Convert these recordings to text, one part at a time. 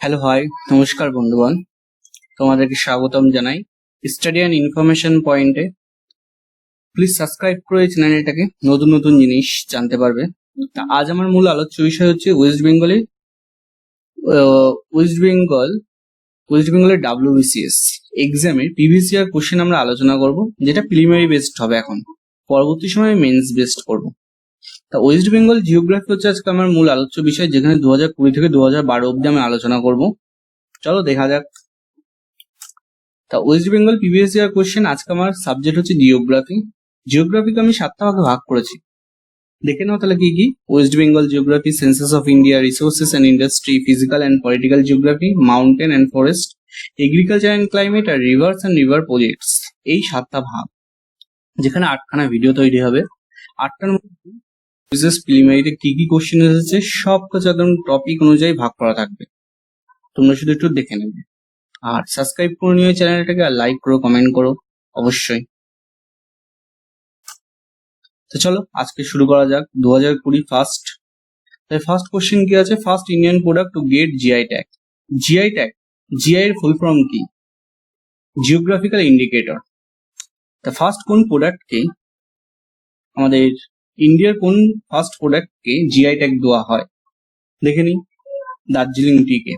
Hello hi, নমস্কার বন্ধুগণ। তোমাদেরকে স্বাগতম জানাই স্টাডি অ্যান্ড ইনফরমেশন পয়েন্টে। প্লিজ সাবস্ক্রাইব করে এই চ্যানেলটাকে, নতুন নতুন জিনিস জানতে পারবে। তা আজ আমার মূল আলোচ্য বিষয় হচ্ছে ওয়েস্ট বেঙ্গলের WBCS এক্সামের প্রিভিয়াস ইয়ার কোশ্চেন আমরা আলোচনা করব, যেটা প্রিলিমিনারি বেসড হবে। এখন পরবর্তী সময়ে মেন্স বেসড করব। তা ওয়েস্ট বেঙ্গল জিওগ্রাফি হচ্ছে আজকে আমার মূল আলোচ্য বিষয়, যেখানে 2020 থেকে 2012 অব্দি আমি আলোচনা করব। চলো দেখা যাক। তা West Bengal previous year question. আজকে আমার সাবজেক্ট হচ্ছে জিওগ্রাফি। জিওগ্রাফিকে আমি 7টা ভাগে ভাগ করেছি, দেখে নাও তাহলে কি কি। West Bengal geography, census of India, resources and industry, physical and political geography, mountain and forest, agriculture and climate, আর রিভার্স অ্যান্ড রিভার প্রজেক্টস। এই 7টা ভাগ, যেখানে 8খানা ভিডিও তৈরি হবে। 8টার মধ্যে বিশেষ প্রিলিমিনারিতে কি কি কোশ্চেন এসেছে সব কিছু একদম টপিক অনুযায়ী ভাগ করা থাকবে, তোমরা শুধু একটু দেখে নেবে। আর সাবস্ক্রাইব করে নিও চ্যানেলটাকে, আর লাইক করো, কমেন্ট করো অবশ্যই। তো চলো আজকে শুরু করা যাক। 2020 ফার্স্ট। তাই ফার্স্ট কোশ্চেন কি আছে? First Indian product to get GI tag. GI tag, GI এর ফুল ফর্ম কি? Geographical indicator. তা ফার্স্ট কোন প্রোডাক্টকে, আমাদের ইন্ডিয়ার কোন ফার্স্ট প্রোডাক্টকে জিআই ট্যাগ দেওয়া হয়? দেখে নি, দার্জিলিং টিকে।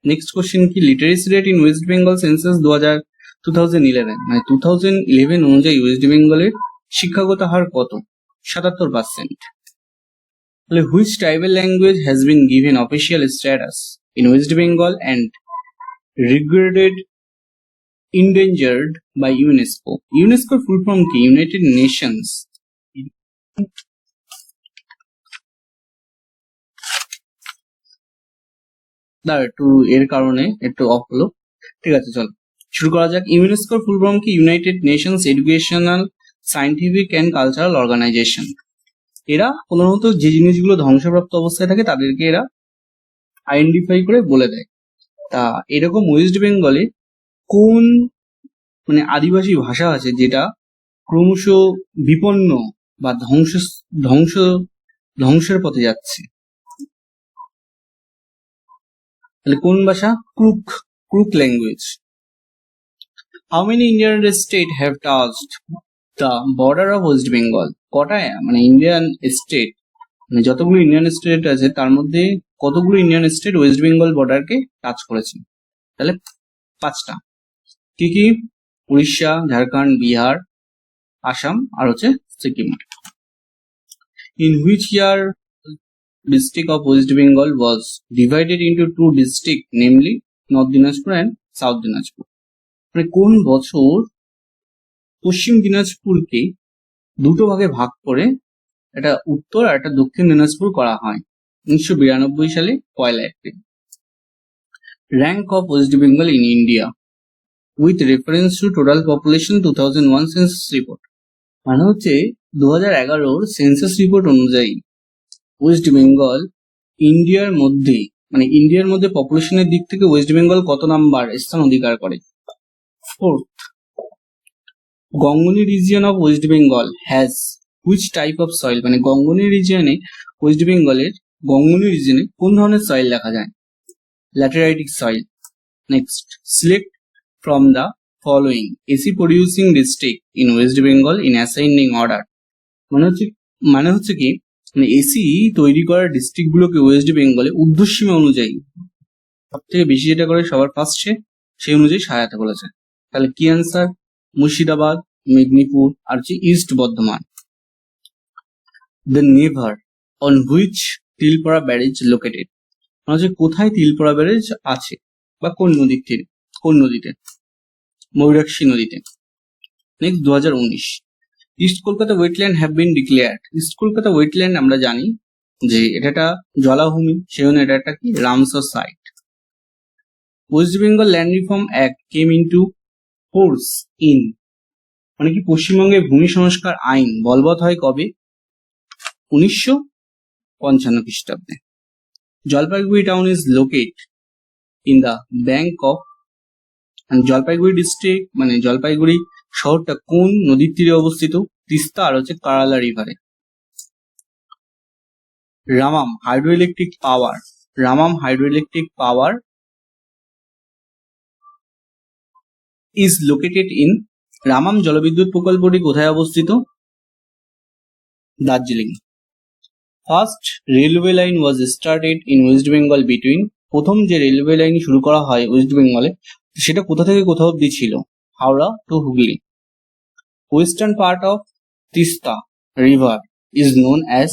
নেক্সট কোশ্চেন কি? Literacy rate in West Bengal census 2011, মানে 2011 অনুযায়ী ওয়েস্ট বেঙ্গলের শিক্ষাগত হার কত? 77%। তাহলে which tribal language has been given official status in West Bengal and regarded endangered by UNESCO? ইউনেস্কোর ফুল ফর্ম কি? United Nations. দাঁড়া একটু, এর কারণে একটু অফ হলো। ঠিক আছে, চলো শুরু করা যাক। ইউনেস্কোর ফুল ফর্ম কি? United Nations educational, scientific and cultural organization. এরা প্রধানত যে জিনিসগুলো ধ্বংসপ্রাপ্ত অবস্থায় থাকে তাদেরকে এরা আইডেন্টিফাই করে বলে দেয়। তা এরকম ওয়েস্ট বেঙ্গলে কোন মানে আদিবাসী ভাষা আছে যেটা ক্রমশ বিপন্ন বা ধ্বংসের পথে যাচ্ছে? তাহলে কোন ভাষা? Crook language. How many Indian state have touched the border of West Bengal? কটা মানে ইন্ডিয়ান স্টেট, মানে যতগুলো ইন্ডিয়ান স্টেট আছে তার মধ্যে কতগুলো ইন্ডিয়ান স্টেট ওয়েস্ট বেঙ্গল বর্ডারকে টাচ করেছে? তাহলে 5টা। কি কি? উড়িষ্যা, ঝাড়খণ্ড, বিহার, আসাম আর হচ্ছে Sikkim. In which year district of West Bengal was divided into 2 districts, namely North Dinajpur and South Dinajpur? মানে কোন বছর পশ্চিম দিনাজপুরকে দুটো ভাগে ভাগ করে একটা উত্তর আর একটা দক্ষিণ দিনাজপুর করা হয়? 1992 সালে 1 April. Rank of West Bengal in India with reference to total population 2001 census report. মানে হচ্ছে 2011 সেন্সাস রিপোর্ট অনুযায়ী ওয়েস্ট বেঙ্গল ইন্ডিয়ার মধ্যে পপুলেশনের দিক থেকে ওয়েস্ট বেঙ্গল কত নাম্বার স্থান অধিকার করে? 4th। গঙ্গনি region of West Bengal has which type of soil? মানে গঙ্গনি রিজিয়নে, ওয়েস্ট বেঙ্গলের গঙ্গনি রিজিয়নে কোন ধরনের সয়েল দেখা যায়? Lateritic soil. Next, select from the following AC producing district in West Bengal in ascending order. মানে হচ্ছে কি, মানে এসি তৈরি করার ডিস্ট্রিক্ট গুলোকে ওয়েস্ট বেঙ্গলে ঊর্ধ্বসীমা অনুযায়ী সব থেকে বেশি যেটা করে সবার ফার্স্টে সেই অনুযায়ী সাজাতে বলেছে। তাহলে কি অ্যান্সার? মুর্শিদাবাদ, মেদিনীপুর আর হচ্ছে east Bardhaman. The never on which Tilpara barrage located? মানে হচ্ছে কোথায় তিলপাড়া ব্যারেজ আছে বা কোন নদীতে? ময়ূরাক্ষী নদীতে। Next, 2019 east Kolkata wetland have been declared. East Kolkata wetland আমরা জানি যে এটা একটা জলাভূমি, সেজন্য এটা একটা কি? Ramsar site. West Bengal land reform act came into force in, মানে কি পশ্চিমবঙ্গের ভূমি সংস্কার আইন বলবৎ হয় কবে? 1955 খ্রিস্টাব্দে। Jalpaiguri town is locate in the bank of, Jalpaiguri district মানে জলপাইগুড়ি শহরটা কোন নদীর তীরে অবস্থিত? তিস্তা আর হচ্ছে কারালা রিভারে। Rammam hydroelectric power is located in Rammam জলবিদ্যুৎ প্রকল্পটি কোথায় অবস্থিত? Darjeeling. First railway line was started in West Bengal between, প্রথম যে রেলওয়ে লাইন শুরু করা হয় ওয়েস্ট বেঙ্গলে সেটা কোথা থেকে কোথা অব্দি ছিল? Howrah to Hooghly. Western part of Teesta river is known as,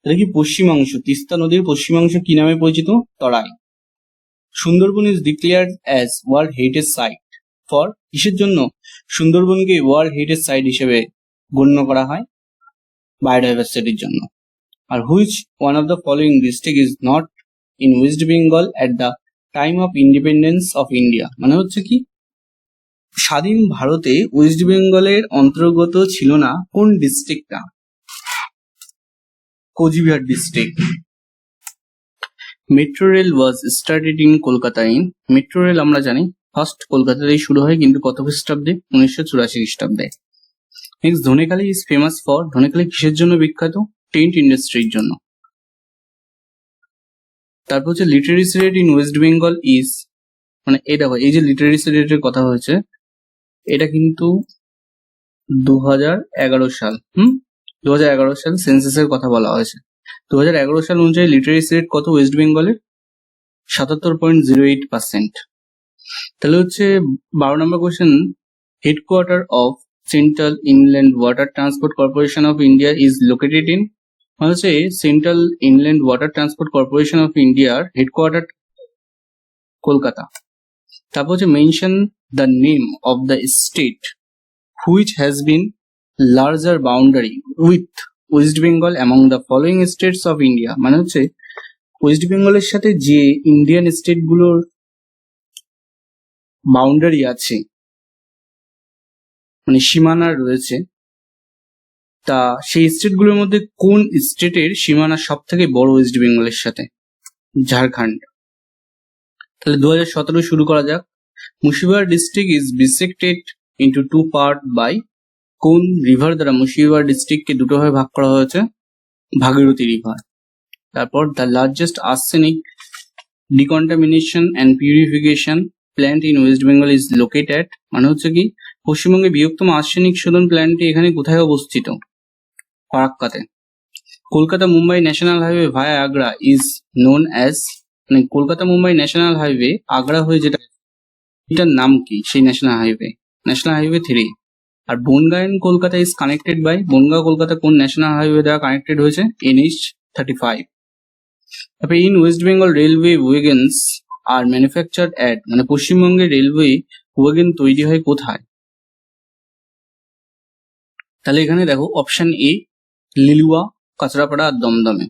এটা কি পশ্চিমাংশ, তিস্তা নদীর পশ্চিমাংশ কি নামে পরিচিত? Terai. Sundarban is declared as world heritage site for, কিসের জন্য সুন্দরবনকে ওয়ার্ল্ড হেরিটেজ সাইট হিসেবে গণ্য করা হয়? বায়োডাইভার্সিটির জন্য। আর which one of the following district is not in West Bengal at the time of independence of India, মানে হচ্ছে কি স্বাধীন ভারতে ওয়েস্ট বেঙ্গলের অন্তর্গত ছিল না কোন ডিস্ট্রিক্টটা? Cooch Behar district. Metro rail was started in Kolkata in, metro rail আমরা জানি ফার্স্ট কলকাতাতেই শুরু হয়, কিন্তু কত খ্রিস্টাব্দে? 1984 খ্রিস্টাব্দে। Next Dhanekhali is famous for, Dhanekhali কিসের জন্য বিখ্যাত? টেন্ট ইন্ডাস্ট্রির জন্য। তারপর হচ্ছে literacy rate in West Bengal is, মানে এই দেখো এই যে লিটারেসি রেটের কথা হয়েছে এটা কিন্তু 2011 সাল, 2011 সাল সেন্সাসের কথা বলা হয়েছে। 2011 সাল অনুযায়ী লিটারেসি রেট কত ওয়েস্ট বেঙ্গলের? 77.08%। তাহলে হচ্ছে 12 number question, headquarter of central inland water transport corporation of India is located in, মানে হচ্ছে central inland water transport corporation of ইন্ডিয়ার হেডকোয়ার্টার কলকাতা। তারপর হচ্ছে mention the name of the state which has been larger boundary with West Bengal among the following states of India, মানে হচ্ছে West বেঙ্গলের সাথে যে ইন্ডিয়ান স্টেটগুলোর বাউন্ডারি আছে, মানে সীমানা রয়েছে, তা সেই স্টেটগুলোর মধ্যে কোন স্টেটের সীমানা সব থেকে বড় ওয়েস্ট বেঙ্গলের সাথে? ঝাড়খণ্ড। তাহলে 2017 শুরু করা যাক। Murshidabad district is bisected into two part by, কোন রিভার দ্বারা মুর্শিদাবাদ ডিস্ট্রিক্টকে দুটো ভাগে ভাগ করা হয়েছে? ভাগীরথী রিভার। তারপর the largest arsenic decontamination and purification plant in West Bengal is located, মানে হচ্ছে কি পশ্চিমবঙ্গে বৃহত্তম আর্সেনিক শোধন প্ল্যান্টটি এখানে কোথায় অবস্থিত? ফারাক্কাতে। Kolkata Mumbai national highway via Agra is known as, মানে কলকাতা মুম্বাই ন্যাশনাল হাইওয়ে আগ্রা হয়ে যেটা, এটার নাম কি সেই ন্যাশনাল হাইওয়ে? National highway 3। আর Bongaon Kolkata is connected by, Bongaon Kolkata কোন ন্যাশনাল হাইওয়ে দ্বারা কানেক্টেড হয়েছে? NH35। তারপরে in West Bengal railway wagons are manufactured at, মানে পশ্চিমবঙ্গের রেলওয়ে ওয়েগেন তৈরি হয় কোথায়? তাহলে এখানে দেখো অপশন এ লিলুয়া, কাঁচরাপাড়া আর দমদমে।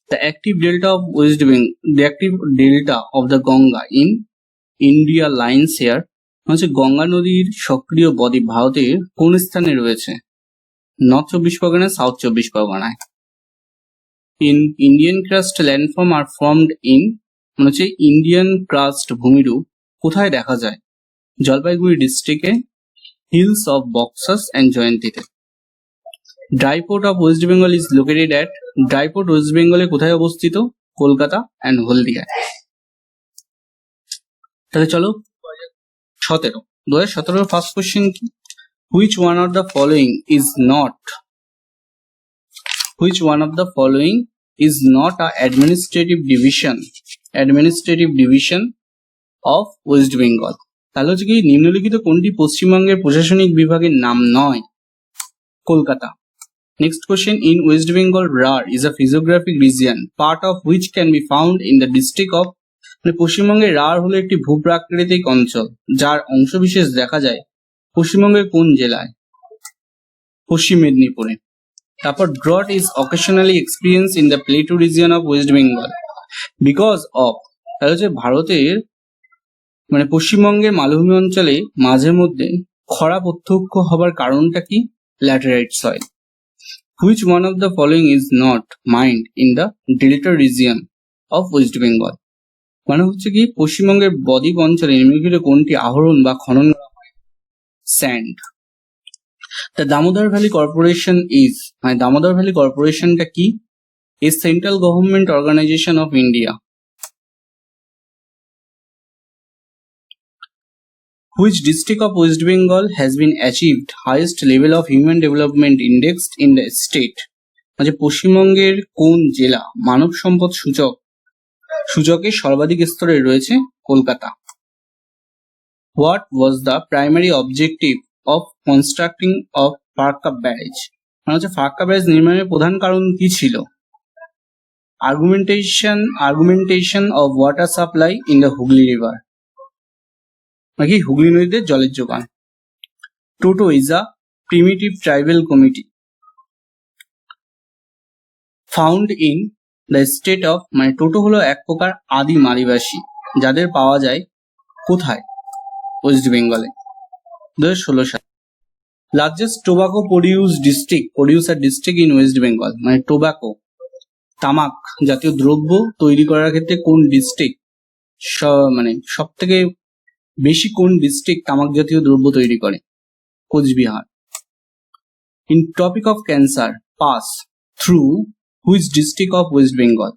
The active delta of West Bengal, the active delta of the Ganga in India lines here, হচ্ছে গঙ্গা নদীর সক্রিয় বদ্বীপ ভারতের কোন স্থানে রয়েছে? নর্থ 24 পরগনা, সাউথ 24 পরগনায়। In Indian crust landform are formed in, মানে হচ্ছে ইন্ডিয়ান ক্রাস্ট ভূমিরূপ কোথায় দেখা যায়? জলপাইগুড়ি ডিস্ট্রিক্টে, হিলস অফ বক্সাস অ্যান্ড জয়ন্তীতে। Dry port of West Bengal is located at, dry port West বেঙ্গলে কোথায় অবস্থিত? কলকাতা অ্যান্ড হলদিয়ায়। তাহলে চলো 2017 ফার্স্ট কোশ্চেন কি? Which one of the following is not, which one of the following is not a administrative division of West Bengal? তাহলে হচ্ছে কি নিম্নলিখিত কোনটি পশ্চিমবঙ্গের প্রশাসনিক বিভাগের নাম নয়? Kolkata. Next question, in West Bengal Rarh is a physiographic region part of which can be found in the district of, মানে পশ্চিমবঙ্গের রার হলো একটি ভূপ্রাকৃতিক অঞ্চল যার অংশবিশেষ দেখা যায় পশ্চিমবঙ্গের কোন জেলায়? পশ্চিম মেদিনীপুরে। তারপর drought is occasionally experience in the Plato region of West Bengal because of, তাহলে হচ্ছে ভারতের মানে পশ্চিমবঙ্গের মালভূমি অঞ্চলে মাঝে মধ্যে খরা প্রত্যক্ষ হবার কারণটা কি? Laterite soil. Which one of the following is not mind in the delta region of West Bengal, মানে হচ্ছে কি পশ্চিমবঙ্গের বদ্বীপ অঞ্চলে নিম্নলিখিত কোনটি আহরণ বা খনন করা হয়? Sand. The Damodar valley corporation is, মানে দামোদর ভ্যালি কর্পোরেশনটা কি? A central government organisation of India. Which district of West Bengal has been achieved highest level of human development index in the state? মানে পশ্চিমবঙ্গের কোন জেলা মানব সম্পদ সূচকে সর্বাধিক স্তরে রয়েছে? Kolkata. What was the primary objective of constructing of Farakka barrage? মানে হচ্ছে ফারাক্কা ব্যারেজ নির্মাণের প্রধান কারণ কি ছিল? argumentation of water supply in the Hooghly river, নাকি হুগলি নদীতে জলের যোগান। টোটো is a primitive tribal community found in the state of, মানে টোটো হলো এক প্রকার আদিম আদিবাসী যাদের পাওয়া যায় কোথায়? ওয়েস্ট বেঙ্গলে। 2016 সাল। Largest tobacco producer district in West Bengal, মানে টোবাকো তামাক জাতীয় দ্রব্য তৈরি করার ক্ষেত্রে কোন ডিস্ট্রিক্ট মানে সব থেকে বেশি কোন ডিস্ট্রিক্ট তামাক জাতীয় দ্রব্য তৈরি করে? Coochbehar. In topic of cancer pass through which district of West Bengal,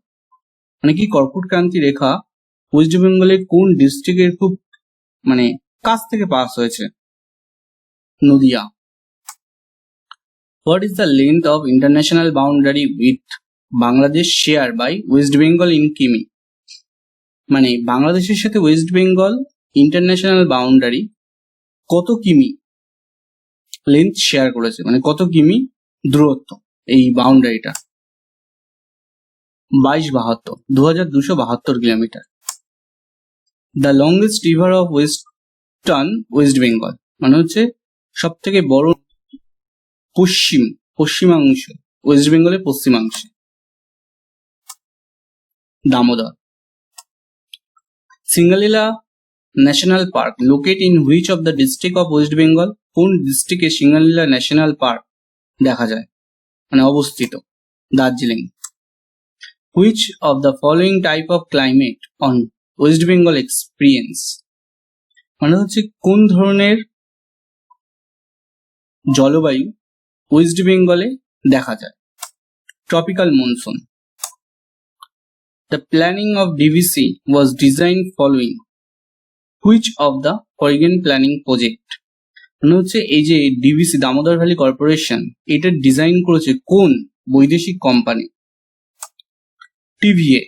মানে কি কর্কট ক্রান্তি রেখা ওয়েস্ট বেঙ্গলের কোন ডিস্ট্রিক্টের খুব মানে কাছ থেকে পাস হয়েছে? Nadia. What is the length of international boundary with Bangladesh share by West Bengal in কিমি, মানে বাংলাদেশের সাথে ওয়েস্ট বেঙ্গল ইন্টারন্যাশনাল বাউন্ডারি কত কিমি লেন্থ শেয়ার করেছে, মানে কত কিমি দূরত্ব এই বাউন্ডারিটা? 2272 kilometre. The longest river of West Bengal, মানে হচ্ছে সব থেকে বড় পশ্চিমাংশ ওয়েস্ট বেঙ্গলের পশ্চিমাংশে, Damodar. Singalila national park locate in which of the district of West Bengal, কোন ডিস্ট্রিক্টে সিঙ্গালিলা ন্যাশনাল পার্ক দেখা যায় মানে অবস্থিত? Darjeeling. Which of the following type of climate on West Bengal experience, মানে হচ্ছে কোন ধরনের জলবায়ু ওয়েস্ট বেঙ্গলে দেখা যায়? Tropical monsoon. The planning of DVC was design following which of the foreign planning project, মানে হচ্ছে এই যে ডিভিসি দামোদর ভ্যালি কর্পোরেশন এটা ডিজাইন করেছে কোন বৈদেশিক company? TVA.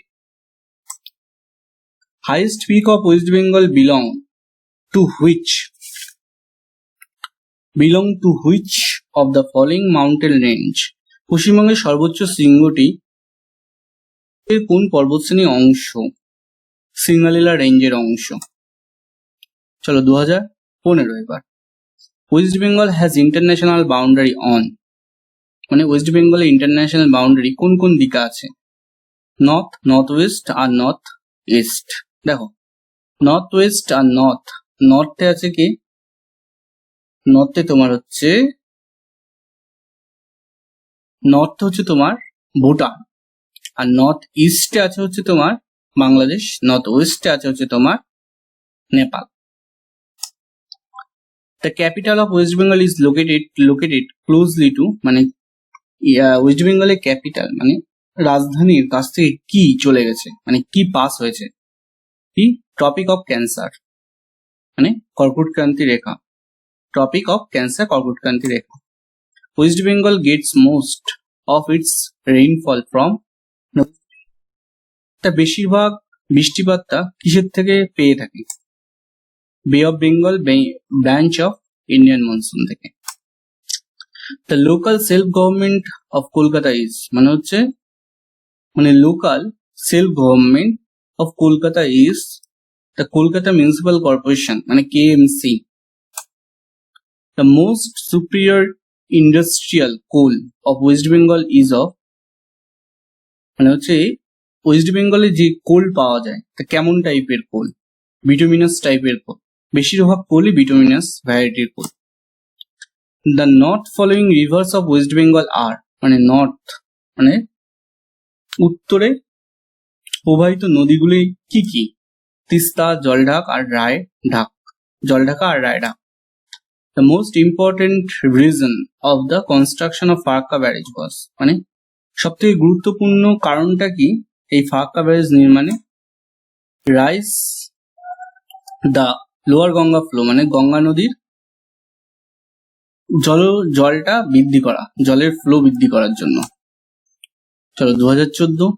Highest peak of West Bengal belong to which of the following mountain range, পশ্চিমবঙ্গের সর্বোচ্চ শৃঙ্গটি কোন পর্বতশ্রেণীর অংশ? সিঙ্গালিলা রেঞ্জের অংশ। চলো 2015 এবার। West Bengal has international boundary on, মানে ওয়েস্ট বেঙ্গলের ইন্টারন্যাশনাল বাউন্ডারি কোন কোন দিকে আছে? নর্থ, নর্থ ওয়েস্ট আর নর্থ ইস্ট। দেখো নর্থ ওয়েস্ট আর নর্থে আছে কি? নর্থে তোমার হচ্ছে তোমার ভুটান, আর নর্থ ইস্টে আছে হচ্ছে তোমার বাংলাদেশ, নর্থ ওয়েস্টে আছে হচ্ছে তোমার Nepal. The capital of West Bengal is located closely to, মানে ওয়েস্ট বেঙ্গলের ক্যাপিটাল মানে রাজধানীর কাছ থেকে কি চলে গেছে, মানে কি পাস হয়েছে? কি? টপিক অফ ক্যান্সার, মানে কর্কট ক্রান্তি রেখা। টপিক অফ ক্যান্সার, কর্কট ক্রান্তি রেখা। West Bengal gets most of its rainfall from, তা বেশিরভাগ বৃষ্টিপাতটা কিসের থেকে পেয়ে থাকে? Bay of Bengal branch of Indian monsoon থেকে। The local self government of Kolkata is, মানে হচ্ছে মানে local self government of Kolkata is the Kolkata municipal corporation, মানে KMC। The most superior industrial coal of West Bengal is of, মানে হচ্ছে West বেঙ্গলে যে কোল পাওয়া যায় তা কেমন টাইপের কোল? বিটুমিনাস টাইপের কোল, বেশিরভাগ কোলই বিটুমিনাস ভ্যারাইটির coal. The north following rivers of West Bengal are, মানে নর্থ মানে উত্তরে প্রবাহিত নদীগুলি কি কি? তিস্তা, জলঢাকা আর Raidak. The most important reason of the construction of Farakka barrage was, মানে সব থেকে গুরুত্বপূর্ণ কারণটা কি এই ফারাক্কা ব্যারেজ নির্মাণে? Rise the lower Ganga flow মানে গঙ্গা নদীর জলটা বৃদ্ধি করা, জলের ফ্লো বৃদ্ধি করার জন্য। চলো 2014,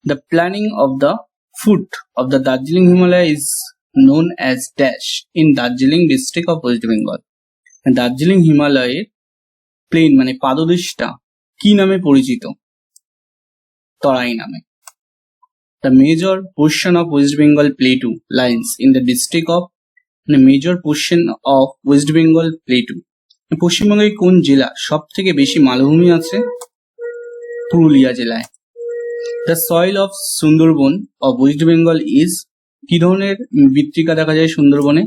the planning of the foot of the Darjeeling Himalaya is known as dash in Darjeeling district of West Bengal. Darjeeling হিমালয়ের প্লেন মানে পাদদেশটা কি নামে পরিচিত? তরাই নামে। The major portion of West Bengal Plateau lies in the district of major portion of West Bengal plateau. পশ্চিমবঙ্গের কোন জেলা সব থেকে বেশি মালভূমি আছে? পুরুলিয়া জেলায়। The soil of Sundarban of West Bengal is কি ধরনের মৃত্তিকা দেখা যায় সুন্দরবনে?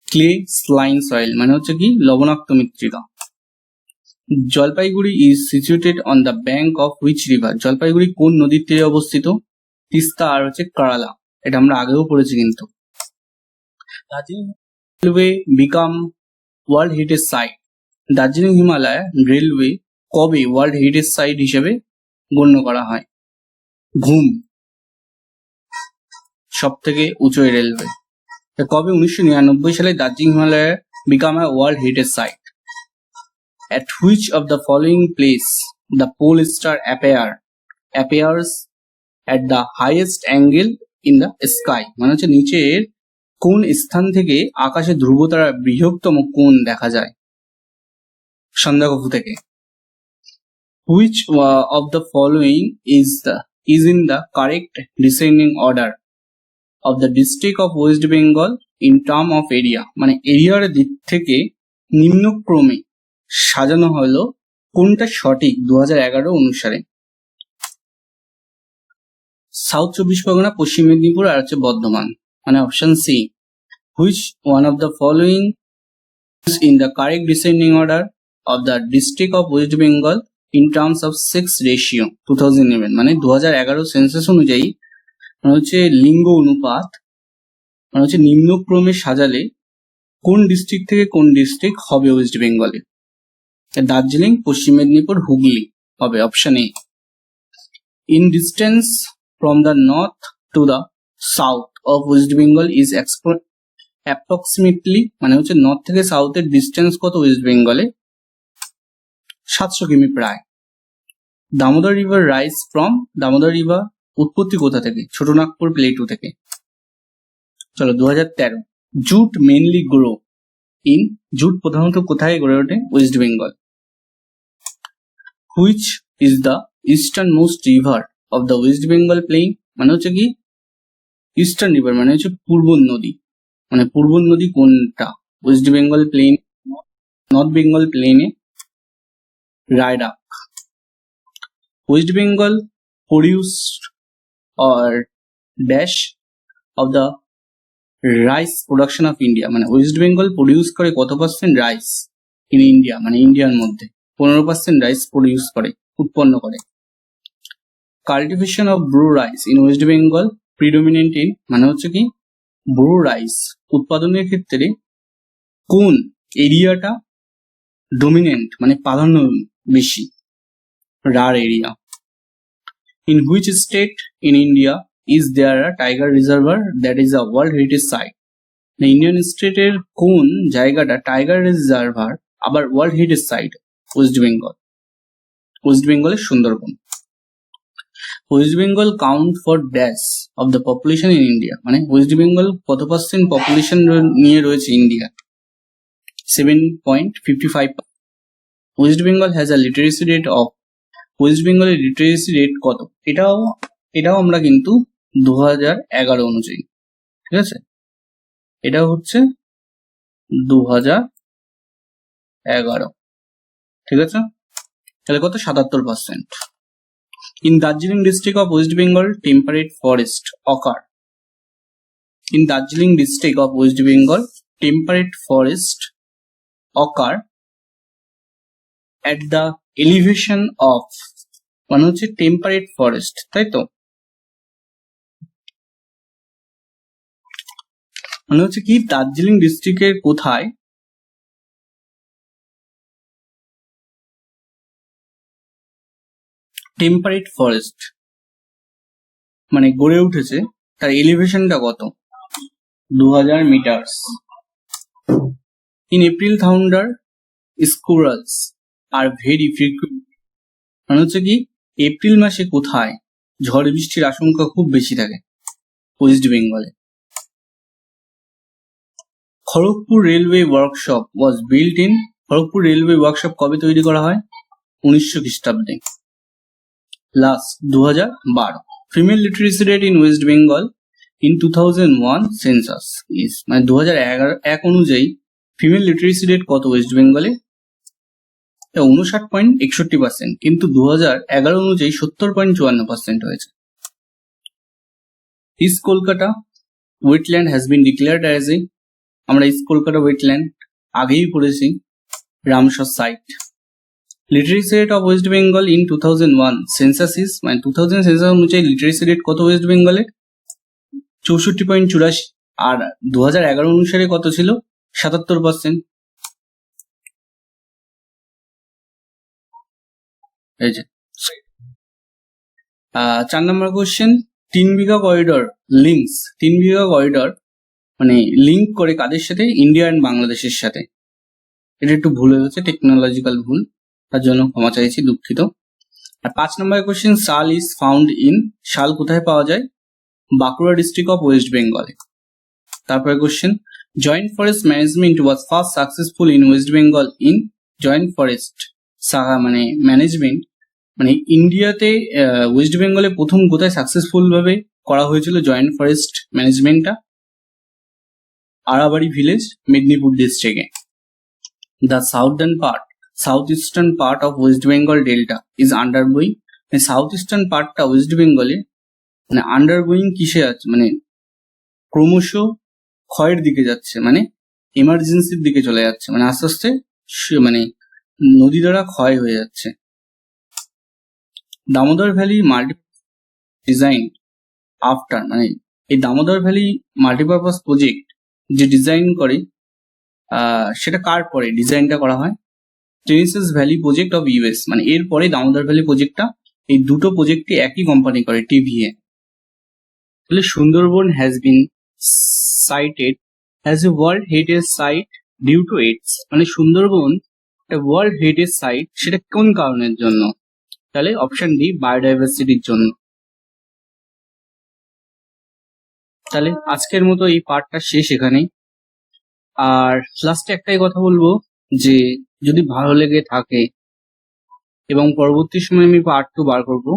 ক্লে স্লাইম সয়েল মানে হচ্ছে কি লবণাক্ত মৃত্তিকা। Jalpaiguri is situated on the bank of which river? Jalpaiguri কোন নদীর তীরে অবস্থিত? তিস্তা আর হচ্ছে কারালা, এটা আমরা আগেও পড়েছি কিন্তু। Darjeeling railway became world heritage site. Darjeeling Himalaya railway কবে ওয়ার্ল্ড হেরিটেজ সাইট হিসেবে গণ্য করা হয়? ঘুম সব থেকে উঁচু রেলওয়ে কবে? 1999 সালে Darjeeling Himalaya became a world heritage site. At which of the following place the pole star appears at the highest angle in the sky? মানে হচ্ছে নিচের কোন স্থান থেকে আকাশে ধ্রুবতারার বৃহত্তম কোণ দেখা যায়? সন্ধ্যাকক্ষু থেকে। Which of the following is in the correct descending order of the district of West Bengal in term of area? মানে এরিয়ার দিক থেকে নিম্নক্রমে সাজানো হলো কোনটা সঠিক 2011 অনুসারে? সাউথ 24 পরগনা, পশ্চিম মেদিনীপুর আর হচ্ছে বর্ধমান, মানে option C. Which one of the following is in the correct descending order of the district of West Bengal in terms of sex ratio 2011? মানে 2011 সেন্সাস অনুযায়ী মানে হচ্ছে লিঙ্গ অনুপাত মানে হচ্ছে নিম্নক্রমে সাজালে কোন ডিস্ট্রিক্ট থেকে কোন ডিস্ট্রিক্ট হবে ওয়েস্ট বেঙ্গলে? দার্জিলিং, পশ্চিম মেদিনীপুর, হুগলি হবে option A. In distance from the north to the south of West Bengal is approximately মানে হচ্ছে নর্থ থেকে সাউথের ডিস্টেন্স কত ওয়েস্ট বেঙ্গলে? 700 কিমি প্রায়। Damodar river rise from, Damodar river উৎপত্তি কোথা থেকে? ছোটনাগপুর প্লেটু থেকে। চলো 2013, jute mainly grow in, jute প্রধানত কোথায় গড়ে ওঠে? West Bengal. Which is the eastern most river of the West Bengal plain? মানে হচ্ছে কি ইস্টার্ন রিভার মানে হচ্ছে পূর্ব নদী, মানে পূর্ব নদী কোনটা West Bengal plain? North Bengal প্লেনে Raidak. West Bengal produced or dash of the rice production of India? মানে ওয়েস্ট বেঙ্গল প্রডিউস করে কত পার্সেন্ট রাইস ইন ইন্ডিয়া? মানে ইন্ডিয়ার মধ্যে 15% রাইস প্রডিউস করে, উৎপন্ন করে। Cultivation of Bru rice in West Bengal predominant in, মানে হচ্ছে কি ব্রু রাইস উৎপাদনের ক্ষেত্রে কোন এরিয়াটা ডোমিনেন্ট মানে প্রাধান্য বেশি? রার area. In which state in India is there a tiger reservoir that is a World Heritage Site? Indian স্টেটের কোন জায়গাটা টাইগার রিজার্ভার আবার World heritage Site? West Bengal. West বেঙ্গলের Sundarban. West Bengal count for dash of the population in India? মানে West Bengal কত percent population নিয়ে রয়েছে India? 7.55। West Bengal has a literacy rate of, West বেঙ্গলের literacy rate কত? এটাও আমরা কিন্তু 2011 অনুযায়ী, ঠিক আছে, এটা হচ্ছে 2011, ঠিক আছে। তাহলে কত? 77%। In Darjeeling district of West Bengal temperate forest ochre. In Darjeeling district of West Bengal temperate forest ochre at the elevation of, মানে হচ্ছে টেম্পারেট ফরেস্ট, তাই তো, মানে হচ্ছে কি দার্জিলিং ডিস্ট্রিক্টের কোথায় টেম্পারেট ফরেস্ট মানে গড়ে উঠেছে, তার এলিভেশনটা কত? 2000 meters. In April, thunder squalls are very frequent. মানে হচ্ছে কি এপ্রিল মাসে কোথায় ঝড় বৃষ্টির আশঙ্কা খুব বেশি থাকে? ওয়েস্ট বেঙ্গলে। Kharagpur railway workshop was built in. Kharagpur railway workshop কবে তৈরি করা হয়? 1900 খ্রিস্টাব্দে। Last 2012। Female literacy rate in West Bengal in 2001 census is, মানে 2001 অনুযায়ী ফিমেল লিটারেসি রেট কত ওয়েস্ট বেঙ্গলে? 59.61%, কিন্তু 2011 অনুযায়ী 70.54% হয়েছে। East Kolkata wetland has been declared as a, আমরা ইস্ট কলকাতা ওয়েটল্যান্ড আগেই পড়েছি, Ramsar site. Literacy rate of West Bengal in 2001 census is, মানে 2000 সেন্সাস অনুযায়ী লিটারেসি রেট কত ওয়েস্ট বেঙ্গলে? 64.84, আর 2011 অনুসারে কত ছিল? 77%। এই যে 4 নম্বর কোশ্চেন, 3 বিঘা করিডর লিঙ্কস, 3 বিঘা করিডর মানে লিঙ্ক করে কাদের সাথে? ইন্ডিয়া অ্যান্ড বাংলাদেশের সাথে। এটা একটু ভুল হয়ে গেছে, টেকনোলজিক্যাল ভুল, তার জন্য ক্ষমা চাইছি, দুঃখিত। আর 5 নম্বর কোশ্চেন, শাল ইজ ফাউন্ড ইন, শাল কোথায় পাওয়া যায়? বাঁকুড়া ডিস্ট্রিক্ট অফ ওয়েস্ট বেঙ্গলে। তারপরে question, joint forest management was first successful in West Bengal in. Joint forest মানে ম্যানেজমেন্ট মানে ইন্ডিয়াতে ওয়েস্ট বেঙ্গলে প্রথম কোথায় সাকসেসফুল ভাবে করা হয়েছিল joint forest ম্যানেজমেন্টটা? Arabari village, Medinipur ডিস্ট্রিক্টে। The south eastern part of West Bengal delta is undergoing, south eastern পার্টটা ওয়েস্ট বেঙ্গলে মানে আন্ডারগোয়িং কিসে আছে? মানে ক্রমশ ক্ষয়ের দিকে যাচ্ছে, মানে এমার্জেন্সির দিকে চলে যাচ্ছে, মানে আস্তে আস্তে মানে নদী দ্বারা ক্ষয় হয়ে যাচ্ছে। Damodar valley multi design after, মানে এই দামোদর ভ্যালি মাল্টিপারপাস প্রজেক্ট যে ডিজাইন করে সেটা কার পরে ডিজাইনটা করা হয়? টেনেসিস ভ্যালি প্রজেক্ট অফ ইউএস, মানে এরপরে দামোদর ভ্যালি প্রজেক্টটা, এই দুটো প্রজেক্টই একই কোম্পানি করে, টিভিএ। তাহলে Sundarban has been sited as a world heritage site due to its, মানে সুন্দরবন একটা ওয়ার্ল্ড হেরিটেজ সাইট, সেটা কোন কারণের জন্য? তাহলে অপশন ডি, বায়োডাইভার্সিটির জন্য। তাহলে আজকের মতো এই পার্টটা শেষ এখানেই। আর লাস্টে একটাই কথা বলবো যে যদি ভালো লেগে থাকে এবং পরবর্তী সময় আমি পার্ট 2 বার করবো,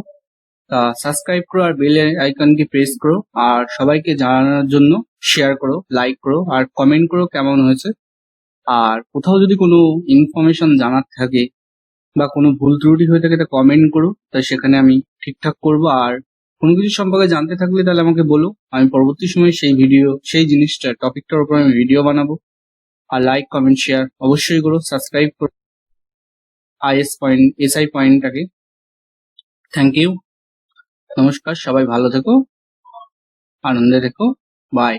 তা সাবস্ক্রাইব করো আর বেল আইকনকে প্রেস করো, আর সবাইকে জানানোর জন্য শেয়ার করো, লাইক করো, আর কমেন্ট করো কেমন হয়েছে। আর কোথাও যদি কোনো ইনফরমেশন জানার থাকে বা কোনো ভুল ত্রুটি হয়ে থাকে তা কমেন্ট করো, তাই সেখানে আমি ঠিকঠাক করবো। আর কোনো কিছু সম্পর্কে জানতে থাকলে তাহলে আমাকে বলো, আমি পরবর্তী সময় সেই জিনিসটা টপিকটার উপর আমি ভিডিও বানাবো। আর লাইক কমেন্ট শেয়ার অবশ্যই করো, সাবস্ক্রাইব করো এসআই পয়েন্টটাকে। থ্যাংক ইউ, নমস্কার, সবাই ভালো থেকো, আনন্দে থেকো, বাই।